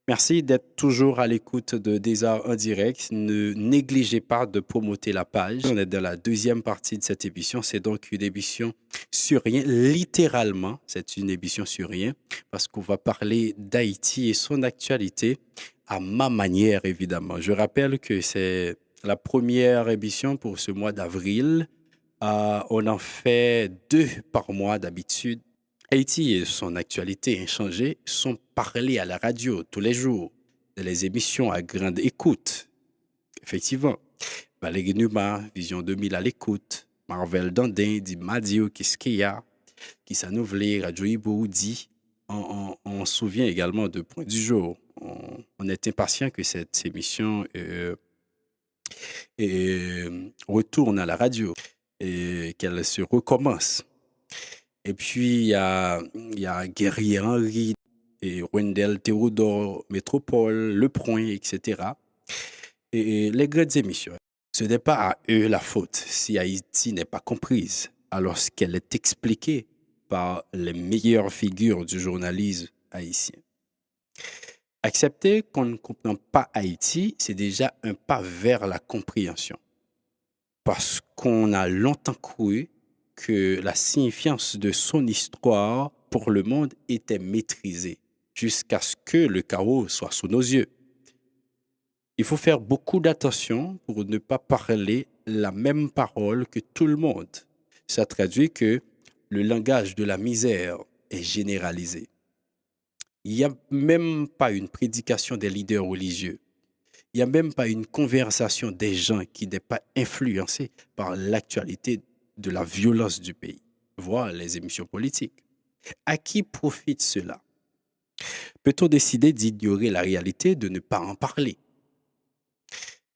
Merci d'être toujours à l'écoute de Des Arts en direct. Ne négligez pas de promoter la page. On est dans la deuxième partie de cette émission. C'est donc une émission sur rien. Littéralement, c'est une émission sur rien parce qu'on va parler d'Haïti et son actualité à ma manière, évidemment. Je rappelle que c'est la première émission pour ce mois d'avril. On en fait deux par mois d'habitude. Haïti et son actualité inchangée sont parlées à la radio tous les jours, dans les émissions à grande écoute. Effectivement, Valérie Numa, Vision 2000 à l'écoute, Marvel Dandin, dit Madio, qu'est-ce qu'il y a, qui s'anouvelle, Radio Ibo, dit. On se souvient également de Point du jour. On est impatient que cette émission retourne à la radio et qu'elle se recommence. Et puis, il y a Guerrier Henry et Wendell Théodore, Métropole, Le Point, etc. Et les grandes émissions. Ce n'est pas à eux la faute si Haïti n'est pas comprise, alors qu'elle est expliquée par les meilleures figures du journalisme haïtien. Accepter qu'on ne comprend pas Haïti, c'est déjà un pas vers la compréhension. Parce qu'on a longtemps cru que la signifiance de son histoire pour le monde était maîtrisée, jusqu'à ce que le chaos soit sous nos yeux. Il faut faire beaucoup d'attention pour ne pas parler la même parole que tout le monde. Ça traduit que le langage de la misère est généralisé. Il n'y a même pas une prédication des leaders religieux. Il n'y a même pas une conversation des gens qui n'est pas influencée par l'actualité de la violence du pays, voire les émissions politiques. À qui profite cela? Peut-on décider d'ignorer la réalité, de ne pas en parler?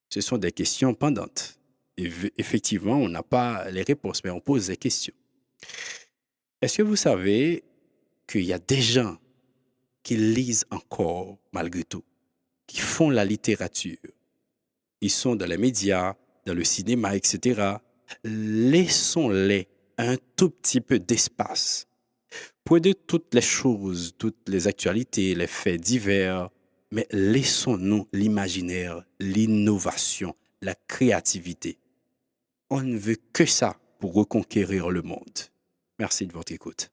Ce sont des questions pendantes. Et effectivement, on n'a pas les réponses, mais on pose des questions. Est-ce que vous savez qu'il y a des gens qui lisent encore malgré tout, qui font la littérature? Ils sont dans les médias, dans le cinéma, etc. Laissons-les un tout petit peu d'espace. Prenez toutes les choses, toutes les actualités, les faits divers, mais laissons-nous l'imaginaire, l'innovation, la créativité. On ne veut que ça pour reconquérir le monde. Merci de votre écoute.